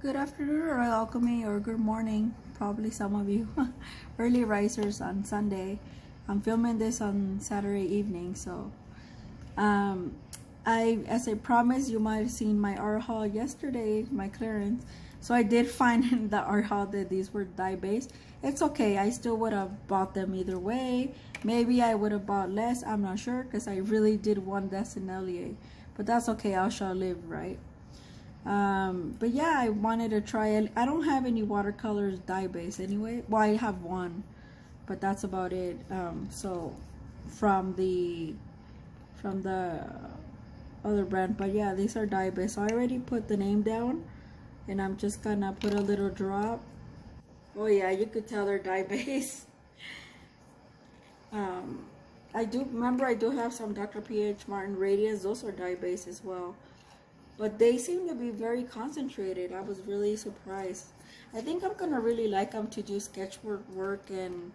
Good afternoon, or Alchemy, or good morning, probably some of you early risers on Sunday. I'm filming this on Saturday evening, so um, as I promised, you might have seen my art haul yesterday, my clearance. So I did find in the art haul that these were dye based. It's okay, I still would have bought them either way. Maybe I would have bought less, I'm not sure, because I really did want Destinellier. But that's okay, I shall live, right? But yeah, I wanted to try it. I don't have any watercolors dye base anyway. Well, I have one, but that's about it. So from the other brand, but yeah, these are dye base. So I already put the name down, and I'm just gonna put a little drop. Oh yeah, you could tell they're dye base. um, I do remember I do have some Dr. P.H. Martin Radiance. Those are dye base as well. But they seem to be very concentrated. I was really surprised. I think I'm gonna really like them to do sketchwork work, and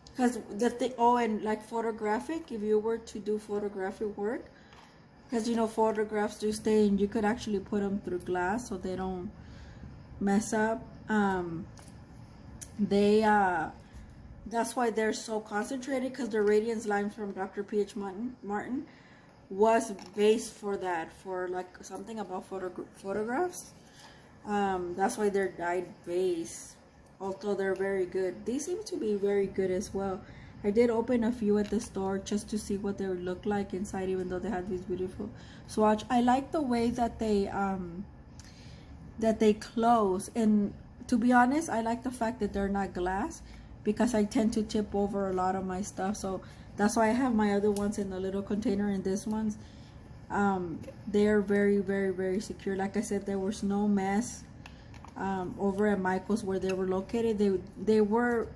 because the thing, oh, and like photographic, if you were to do photographic work, because you know photographs do stay, and you could actually put them through glass so they don't mess up. They that's why they're so concentrated, because the radiance lines from Dr. P.H. Martin was based for that, for like something about photographs. That's why they're dyed base, although they're very good. These seem to be very good as well. I did open a few at the store just to see what they would look like inside, even though they had these beautiful swatch. I like the way that they close, and to be honest, I like the fact that they're not glass, because I tend to tip over a lot of my stuff. So that's why I have my other ones in a little container, and this one's they're very, very, very secure. Like I said, there was no mess over at Michael's where they were located. They were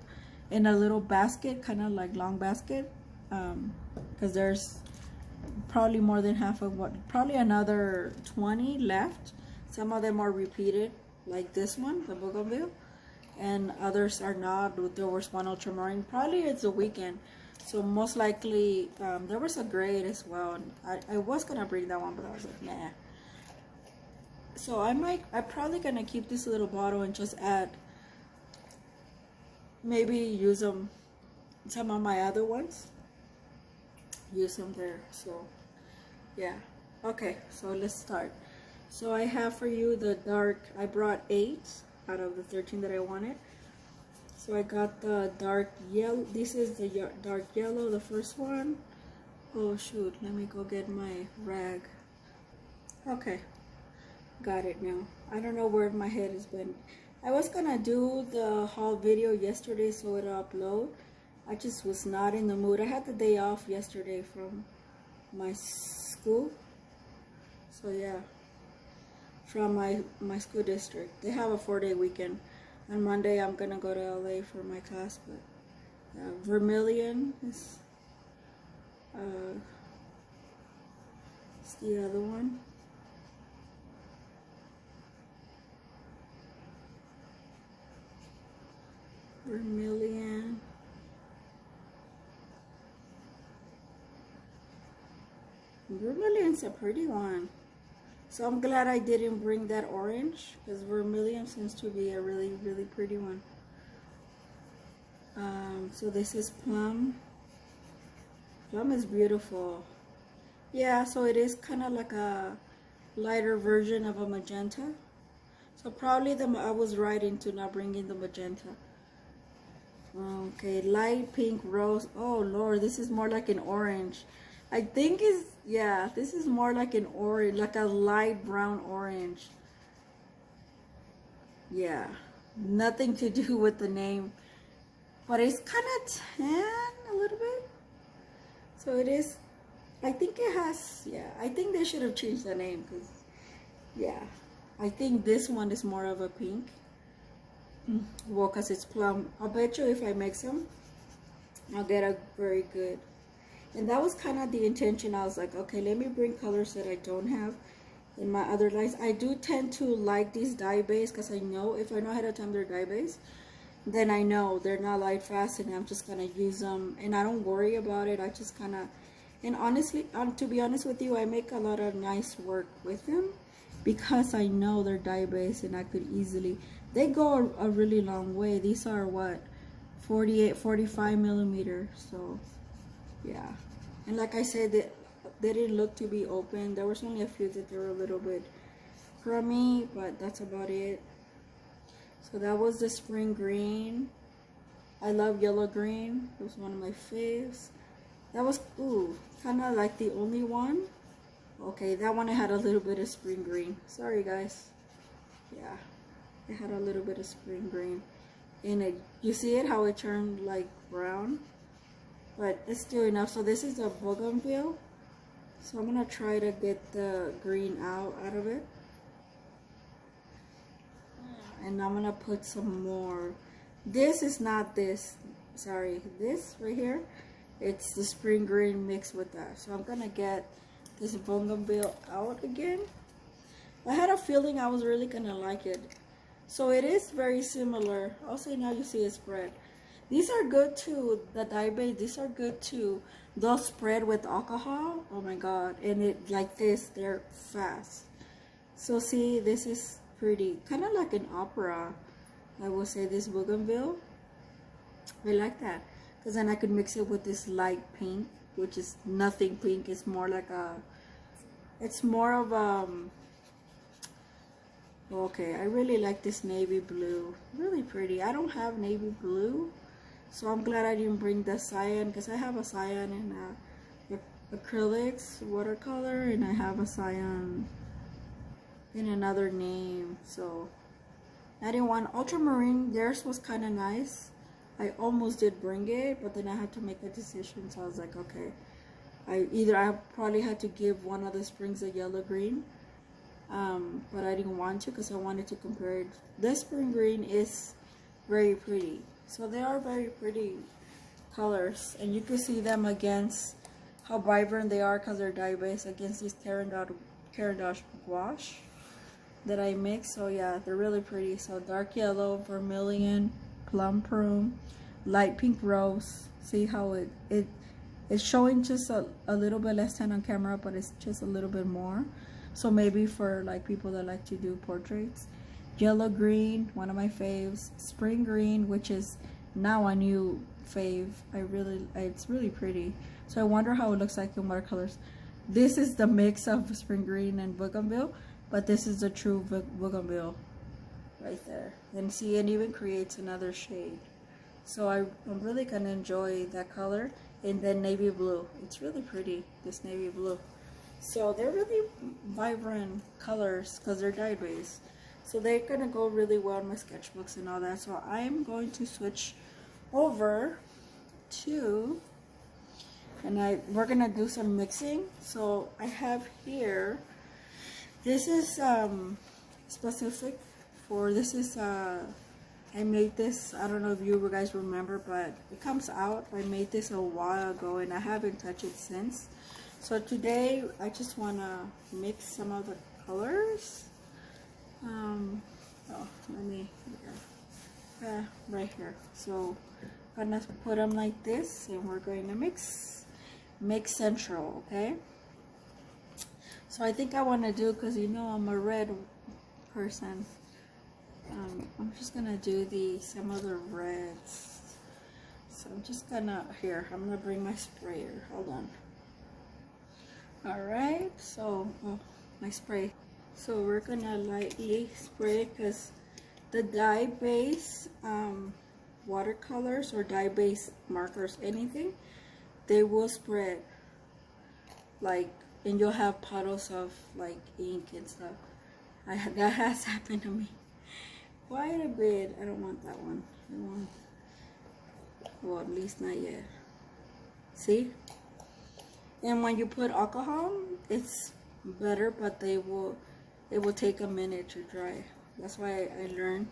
in a little basket, kind of like long basket, because there's probably more than half of probably another 20 left. Some of them are repeated, like this one, the Bougainville, and others are not. There was one ultramarine. Probably it's a weekend, so most likely there was a grade as well. I was gonna bring that one, but I was like, nah. So I'm probably gonna keep this little bottle and just add, maybe use them, some of my other ones, use them there. So yeah, okay, so let's start. So I have for you the dark, I brought 8 out of the 13 that I wanted. So I got the dark yellow. This is the dark yellow, the first one. Oh shoot, let me go get my rag. Okay, got it now. I don't know where my head has been. I was gonna do the haul video yesterday so it'll upload. I just was not in the mood. I had the day off yesterday from my school. So yeah, from my school district. They have a 4-day weekend. On Monday, I'm gonna go to LA for my class, but Vermilion is it's the other one. Vermilion. Vermilion's a pretty one. So I'm glad I didn't bring that orange, because Vermilion seems to be a really, really pretty one. So this is Plum. Plum is beautiful. Yeah, so it is kind of like a lighter version of a magenta. So probably I was right into not bringing the magenta. Okay, light pink rose. Oh Lord, this is more like an orange. I think yeah, this is more like an orange, like a light brown orange. Yeah, nothing to do with the name, but it's kind of tan a little bit. So it is, I think it has, yeah, I think they should have changed the name, because yeah, I think this one is more of a pink. Well, because it's plum. I'll bet you if I make some, I'll get a very good. And that was kind of the intention. I was like, okay, let me bring colors that I don't have in my other lines. I do tend to like these dye base, because I know if I know ahead of time they're dye base, then I know they're not light fast, and I'm just gonna use them, and I don't worry about it. I just kind of, and honestly, to be honest with you, I make a lot of nice work with them, because I know they're dye-based and I could easily, they go a really long way. These are what, 48, 45 millimeters. So yeah, and like I said, they didn't look to be open. There was only a few that they were a little bit crummy, but that's about it. So that was the spring green. I love yellow green. It was one of my faves. That was, ooh, kind of like the only one. Okay, that one I had a little bit of spring green. Sorry guys. Yeah, it had a little bit of spring green in it. You see it, how it turned like brown? But it's still enough. So this is a bougainville. So I'm gonna try to get the green out of it. And I'm gonna put some more. This is not this, sorry, this right here, it's the spring green mixed with that. So I'm gonna get this bougainville out again. I had a feeling I was really gonna like it. So it is very similar. Also now you see it spread. These are good too, the dye base, these are good too. They'll spread with alcohol, oh my god, and it like this, they're fast. So see, this is pretty, kind of like an opera. I will say this bougainville. I like that because then I could mix it with this light pink, which is nothing pink. It's more like a, it's more of okay, I really like this navy blue. Really pretty. I don't have navy blue, so I'm glad I didn't bring the cyan, because I have a cyan in acrylics, watercolor, and I have a cyan in another name. So I didn't want ultramarine. Theirs was kind of nice. I almost did bring it, but then I had to make a decision. So I was like, okay, I probably had to give one of the springs a yellow green, but I didn't want to because I wanted to compare it. This spring green is very pretty. So they are very pretty colors, and you can see them against how vibrant they are because they're dye based against this Caran d'Ache gouache that I mix. So yeah, they're really pretty. So dark yellow, vermilion, plum prune, light pink rose. See how it's showing just a little bit less tan on camera, but it's just a little bit more. So maybe for like people that like to do portraits. Yellow green, one of my faves. Spring green, which is now a new fave. It's really pretty. So I wonder how it looks like in watercolors. This is the mix of spring green and bougainville, but this is the true bougainville right there. And see, it even creates another shade. So I'm really gonna enjoy that color. And then navy blue. It's really pretty, this navy blue. So they're really vibrant colors because they're dye based. So they're gonna go really well in my sketchbooks and all that. So I'm going to switch over to, and we're gonna do some mixing. So I have here, this is specific for, this is I made this, I don't know if you guys remember, but it comes out. I made this a while ago and I haven't touched it since. So today I just want to mix some of the colors. Let me, right here. So I'm gonna put them like this and we're going to mix central, okay? So I think I want to do, because you know I'm a red person, I'm just gonna do some of the reds. So I'm just gonna, I'm gonna bring my sprayer, hold on. Alright, so my spray. So we're gonna lightly spray because the dye base watercolors or dye base markers, anything, they will spread like, and you'll have puddles of like ink and stuff. That has happened to me quite a bit. I don't want that one. I want, well, at least not yet. See? And when you put alcohol, it's better, but it will take a minute to dry. That's why I learned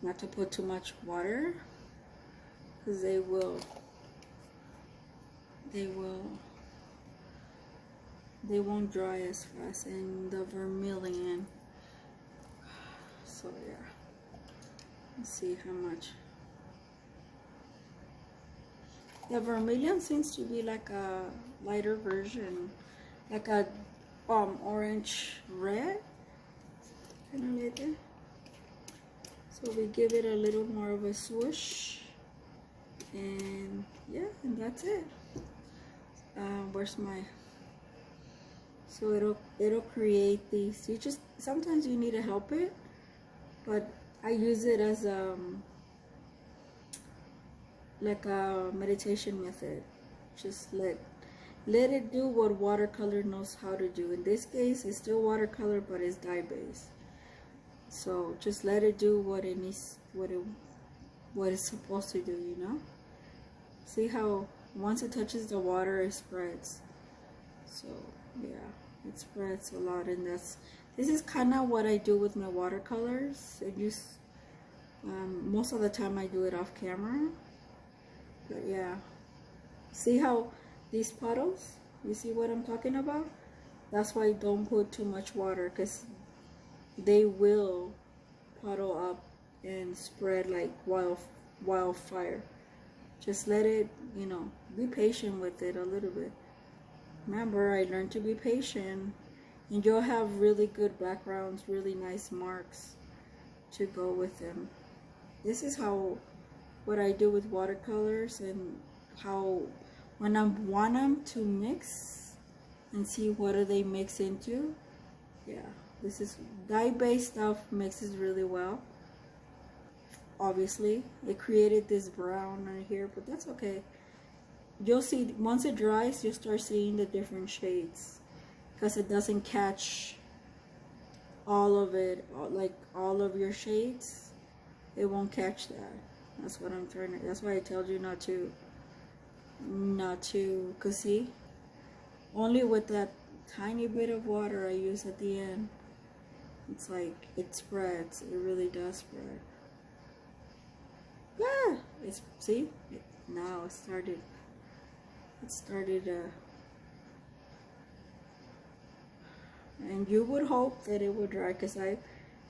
not to put too much water, because they won't dry as fast. And the vermilion, so yeah, let's see how much. The vermilion seems to be like a lighter version, like a orange red. kind of like that. So we give it a little more of a swoosh, and yeah, and that's it. Where's my, so it'll create these, you just, sometimes you need to help it, but I use it as like a meditation method. Just let it do what watercolor knows how to do. In this case, it's still watercolor, but it's dye based. So just let it do what it needs, what it's supposed to do, you know? See how once it touches the water, it spreads. So yeah, it spreads a lot, and this is kind of what I do with my watercolors. I use most of the time I do it off camera, but yeah, see how these puddles, you see what I'm talking about? That's why I don't put too much water, because they will puddle up and spread like wildfire. Just let it, you know, be patient with it a little bit. Remember, I learned to be patient, and you'll have really good backgrounds, really nice marks to go with them. This is what I do with watercolors, and how when I want them to mix and see what do they mix into. Yeah, this is dye-based stuff, mixes really well. Obviously, it created this brown right here, but that's okay. You'll see, once it dries, you'll start seeing the different shades, because it doesn't catch all of it, like all of your shades. It won't catch that. That's what I'm trying to, that's why I told you not to, cause see, only with that tiny bit of water I use at the end, it's like, it spreads, it really does spread. Yeah, it's, see, now it started, and you would hope that it would dry, because I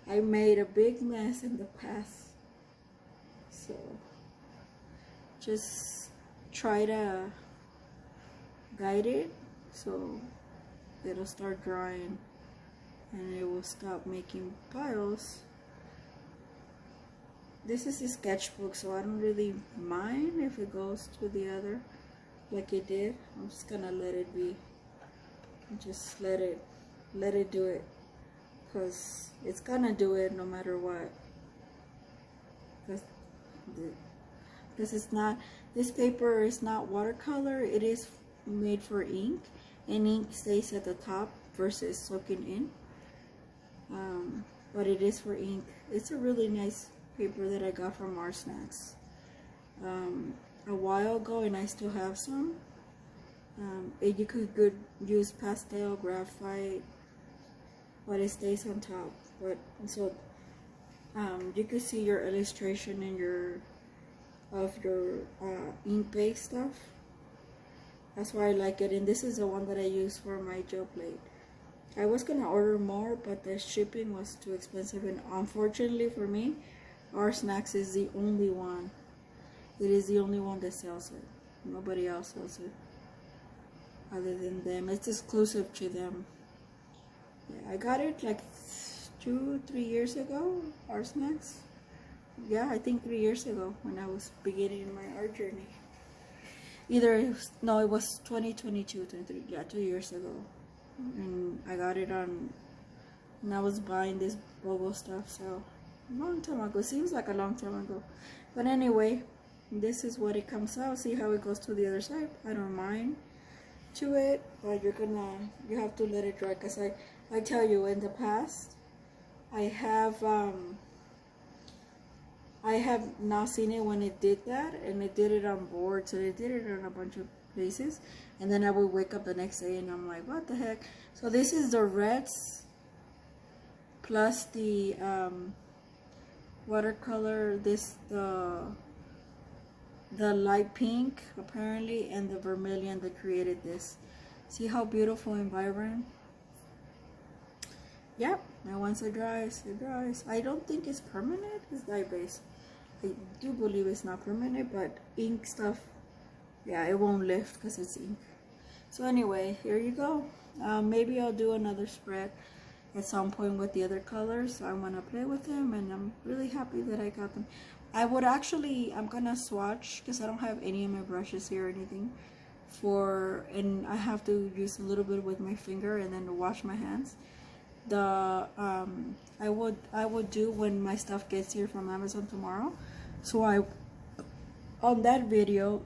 made a big mess in the past. So just try to guide it so it'll start drying, and it will stop making piles. This is a sketchbook, so I don't really mind if it goes to the other like it did. I'm just gonna let it be. Just let it do it, because it's gonna do it no matter what. Because it's not, this paper is not watercolor, it is made for ink, and ink stays at the top versus soaking in. But it is for ink. It's a really nice paper that I got from Art Snacks a while ago, and I still have some. You could use pastel, graphite, but it stays on top. But so you could see your illustration in your ink based stuff. That's why I like it. And this is the one that I use for my gel plate. I was gonna order more, but the shipping was too expensive, and unfortunately for me, Art Snacks is the only one. It is the only one that sells it. Nobody else sells it other than them. It's exclusive to them. Yeah, I got it like 2-3 years ago, Art Snacks. Yeah, I think 3 years ago, when I was beginning my art journey. It was 2022, 23, yeah, 2 years ago. And I got it on, and I was buying this BOGO stuff, so a long time ago. Seems like a long time ago. But anyway, this is what it comes out. See how it goes to the other side? I don't mind to it, but you have to let it dry, because I tell you, in the past, I have now seen it when it did that, and it did it on boards, and it did it on a bunch of places, and then I would wake up the next day and I'm like, what the heck? So this is the reds plus the watercolor, the light pink apparently, and the vermilion that created this. See how beautiful and vibrant? Yep, and once it dries, it dries. I don't think it's permanent, it's dye based. I do believe it's not permanent, but ink stuff, yeah, it won't lift because it's ink. So anyway, here you go. Maybe I'll do another spread. at some point with the other colors, so I want to play with them, and I'm really happy that I got them. I'm gonna swatch because I don't have any of my brushes here or anything, and I have to use a little bit with my finger and then to wash my hands. I would do when my stuff gets here from Amazon tomorrow. So on that video,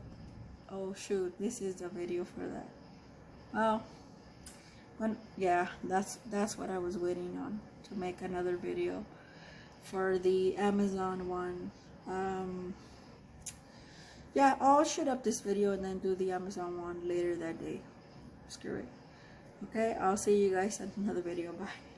oh shoot, this is the video for that. Well, yeah, that's what I was waiting on, to make another video for the Amazon one. Yeah, I'll shoot up this video and then do the Amazon one later that day. Screw it. Okay, I'll see you guys in another video. Bye.